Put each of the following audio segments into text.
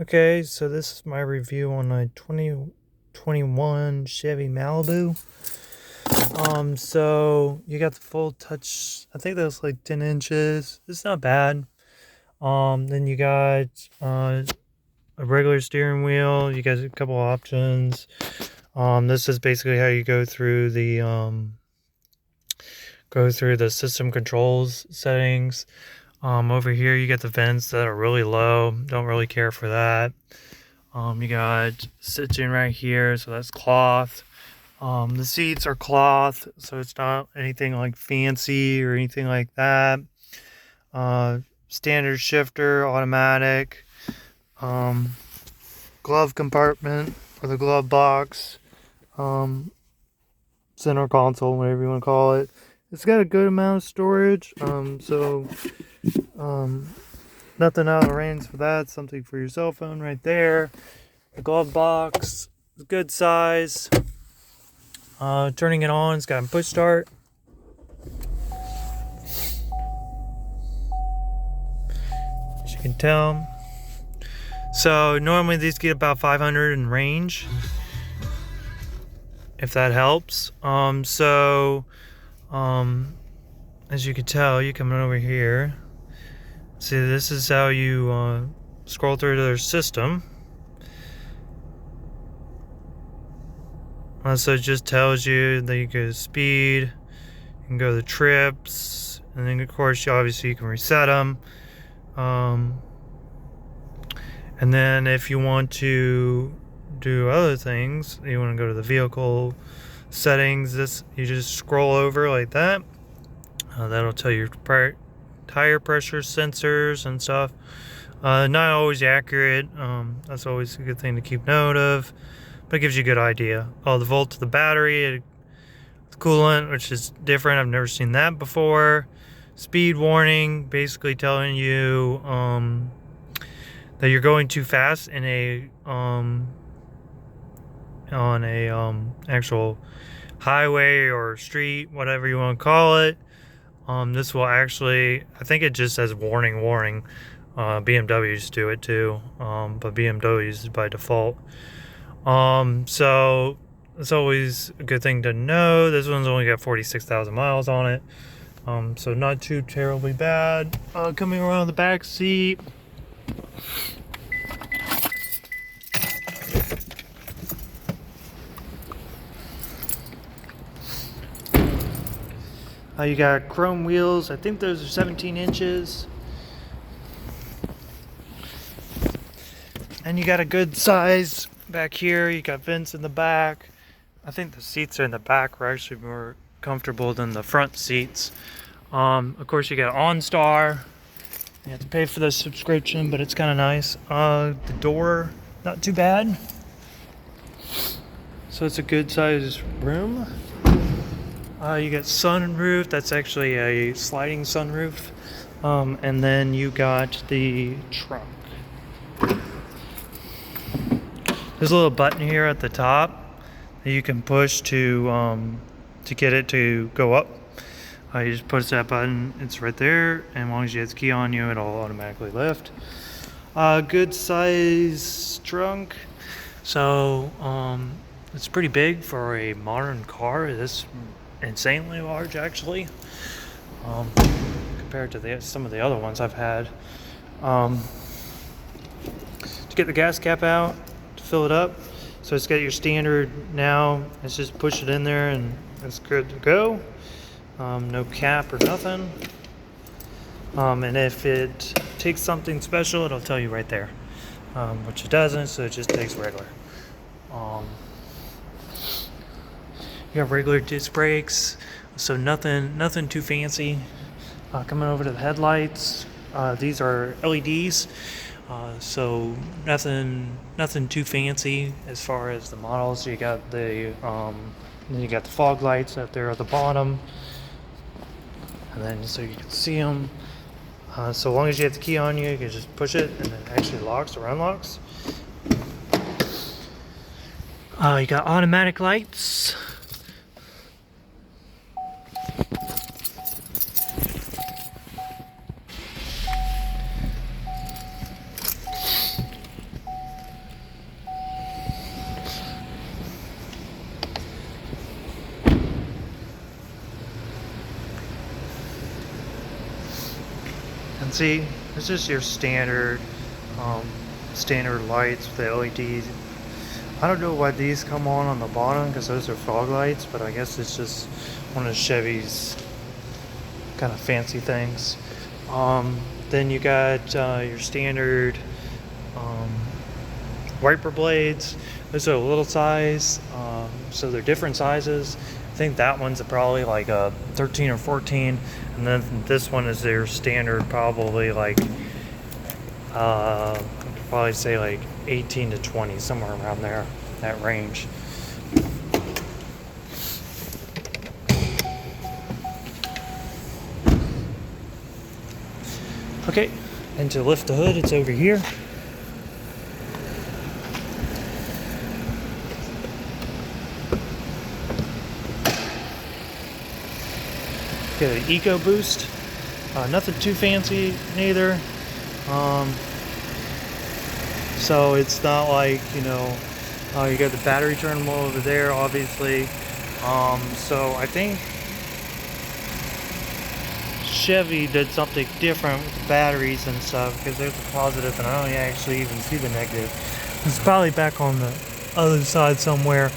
Okay, so this is my review on a 2021 Chevy Malibu. So you got the full touch. I think that was like 10 inches. It's not bad. Then you got a regular steering wheel. You got a couple options. This is basically how you go through the system controls settings. Over here you got the vents that are really low. Don't really care for that. You got stitching right here, so that's cloth. The seats are cloth, so it's not anything like fancy or anything like that. Standard shifter, automatic. Glove compartment or the glove box. Center console, whatever you want to call it. It's got a good amount of storage. Nothing out of the range for that. Something for your cell phone right there. The glove box is good size. Turning it on, it's got a push start. As you can tell. So normally these get about 500 in range, if that helps. As you can tell, you coming over here. See, this is how you scroll through their system. So it just tells you that you go to speed, you can go to trips, and then of course obviously you can reset them. And then if you want to do other things, you want to go to the vehicle settings, you just scroll over like that. That'll tell you tire pressure sensors and stuff. Not always accurate. That's always a good thing to keep note of, but it gives you a good idea. The volt to the battery, the coolant, which is different. I've never seen that before. Speed warning, basically telling you that you're going too fast in on a actual highway or street, whatever you want to call it. This will actually, I think it just says warning. BMWs do it too, but BMWs is by default. So it's always a good thing to know. This one's only got 46,000 miles on it, so not too terribly bad. Coming around the back seat, you got chrome wheels. I think those are 17 inches. And you got a good size back here. You got vents in the back. I think the seats in the back are actually more comfortable than the front seats. Of course, you got OnStar. You have to pay for the subscription, but it's kind of nice. The door, not too bad. So it's a good size room. You got sunroof. That's actually a sliding sunroof. And then you got the trunk. There's a little button here at the top that you can push to get it to go up. You just push that button, it's right there, and as long as you have the key on you, it'll automatically lift. Good size trunk. So it's pretty big for a modern car. It's insanely large, actually, compared to some of the other ones I've had. To get the gas cap out, to fill it up, so it's got your standard now. It's just push it in there and it's good to go. No cap or nothing. And if it takes something special, it'll tell you right there, which it doesn't, so it just takes regular. You have regular disc brakes, so nothing too fancy. Coming over to the headlights, these are LEDs, so nothing too fancy as far as the models. You got the fog lights up there at the bottom, and then so you can see them. So long as you have the key on you, you can just push it and it actually locks or unlocks. You got automatic lights. fancy. It's just your standard standard lights with the LEDs. I don't know why these come on the bottom, because those are fog lights, but I guess it's just one of Chevy's kind of fancy things. Then you got your standard wiper blades. Those are a little size, so they're different sizes. I think that one's probably like a 13 or 14, and then this one is their standard, probably like I'd probably say like 18 to 20, somewhere around there, that range. Okay, and to lift the hood, it's over here. Get an Eco Boost. Nothing too fancy neither. So it's not like, you got the battery terminal over there, obviously. So I think Chevy did something different with the batteries and stuff, because there's a positive and I don't actually even see the negative. It's probably back on the other side somewhere.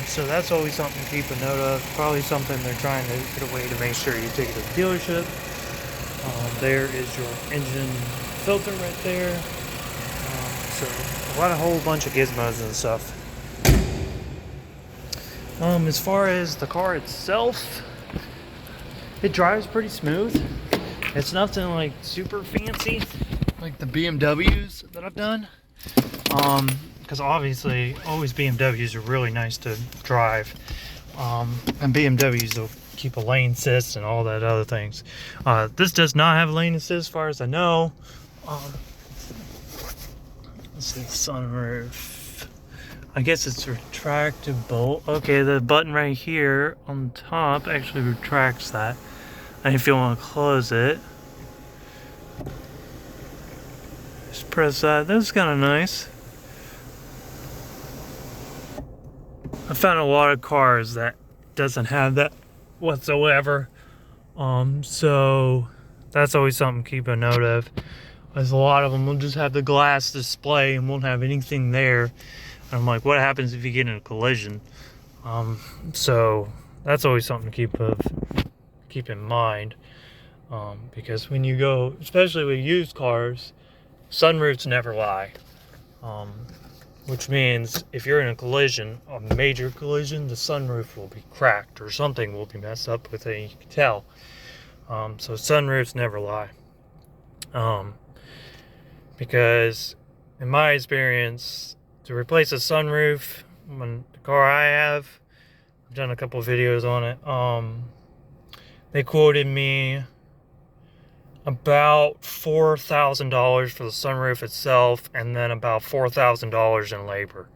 So that's always something to keep a note of. Probably something they're trying to get away to make sure you take it to the dealership. There is your engine filter right there. So a whole bunch of gizmos and stuff. As far as the car itself, it drives pretty smooth. It's nothing like super fancy like the BMWs that I've done. Because obviously always BMWs are really nice to drive. And BMWs will keep a lane assist and all that other things. This does not have lane assist as far as I know. Let's see, sunroof. I guess it's retractable. Okay, the button right here on top actually retracts that. And if you want to close it, just press that. That's kind of nice. I found a lot of cars that doesn't have that whatsoever. So that's always something to keep a note of. There's a lot of them will just have the glass display and won't have anything there. And I'm like, what happens if you get in a collision? So that's always something to keep in mind. Because when you go, especially with used cars, sunroofs never lie. Which means if you're in a collision, a major collision, the sunroof will be cracked or something will be messed up with it. You can tell. So sunroofs never lie. Because in my experience, to replace a sunroof, when the car I have, I've done a couple of videos on it. They quoted me about $4,000 for the sunroof itself, and then about $4,000 in labor,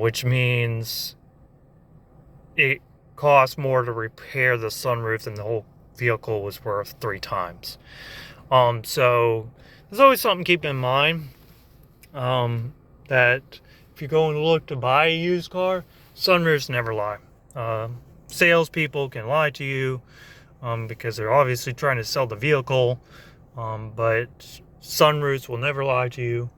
which means it costs more to repair the sunroof than the whole vehicle was worth 3 times. So there's always something to keep in mind, that if you're going to look to buy a used car, sunroofs never lie. Salespeople can lie to you, because they're obviously trying to sell the vehicle, but sunroofs will never lie to you.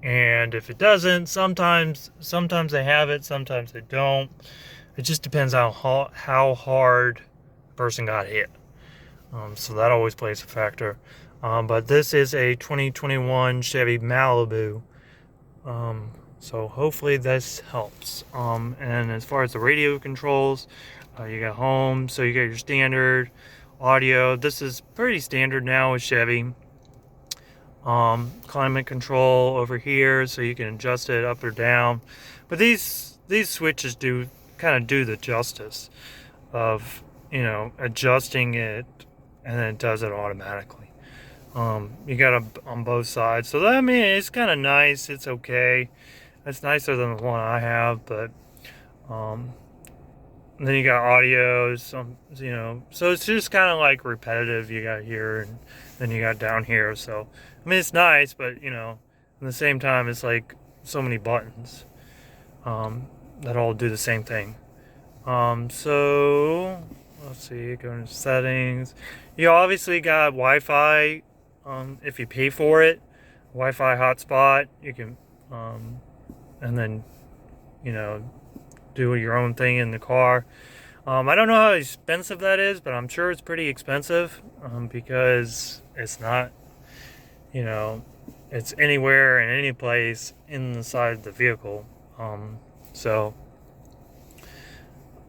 And if it doesn't, sometimes they have it, sometimes they don't. It just depends on how hard the person got hit. So that always plays a factor. But this is a 2021 Chevy Malibu. So hopefully this helps. And as far as the radio controls, you got home, so you got your standard audio. This is pretty standard now with Chevy. Climate control over here, so you can adjust it up or down. But these switches kind of do the justice of, adjusting it, and then it does it automatically. You got it on both sides, so that, it's kind of nice. It's okay. It's nicer than the one I have, but then you got audio, so it's just kind of like repetitive. You got here, and then you got down here. So it's nice, but at the same time, it's like so many buttons that all do the same thing. So let's see, go into settings. You obviously got Wi-Fi, if you pay for it. Wi-Fi hotspot, you can, and then, you know, do your own thing in the car. I don't know how expensive that is, but I'm sure it's pretty expensive, because it's not, you know, it's anywhere and any place inside the vehicle. So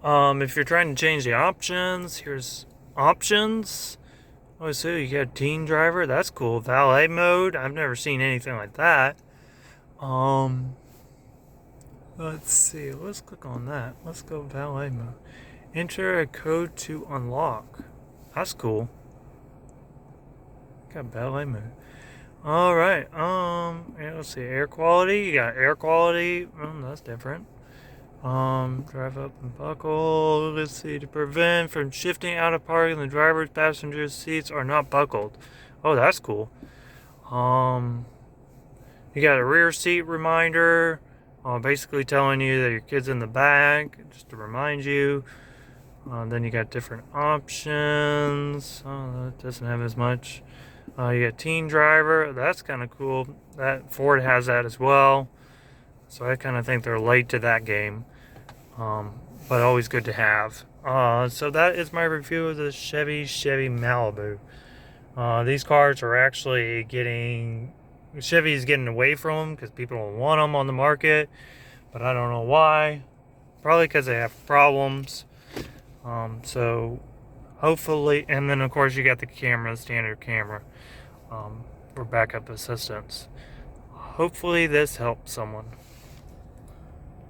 if you're trying to change the options, here's options. Oh, so you got teen driver. That's cool. Valet mode. I've never seen anything like that. Let's see. Let's click on that. Let's go valet mode. Enter a code to unlock. That's cool. Got valet mode. All right. Yeah, let's see. Air quality. You got air quality. That's different. Drive up and buckle. Let's see. To prevent from shifting out of parking, the driver's passenger seats are not buckled. Oh, that's cool. You got a rear seat reminder. Basically telling you that your kid's in the back, just to remind you. Then you got different options. Oh, that doesn't have as much. You got teen driver. That's kind of cool. That Ford has that as well. So I kind of think they're late to that game. But always good to have. So that is my review of the Chevy Malibu. These cars are actually Chevy's getting away from them because people don't want them on the market. But I don't know why. Probably because they have problems. So hopefully, and then of course you got the camera, standard camera, for backup assistance. Hopefully this helps someone.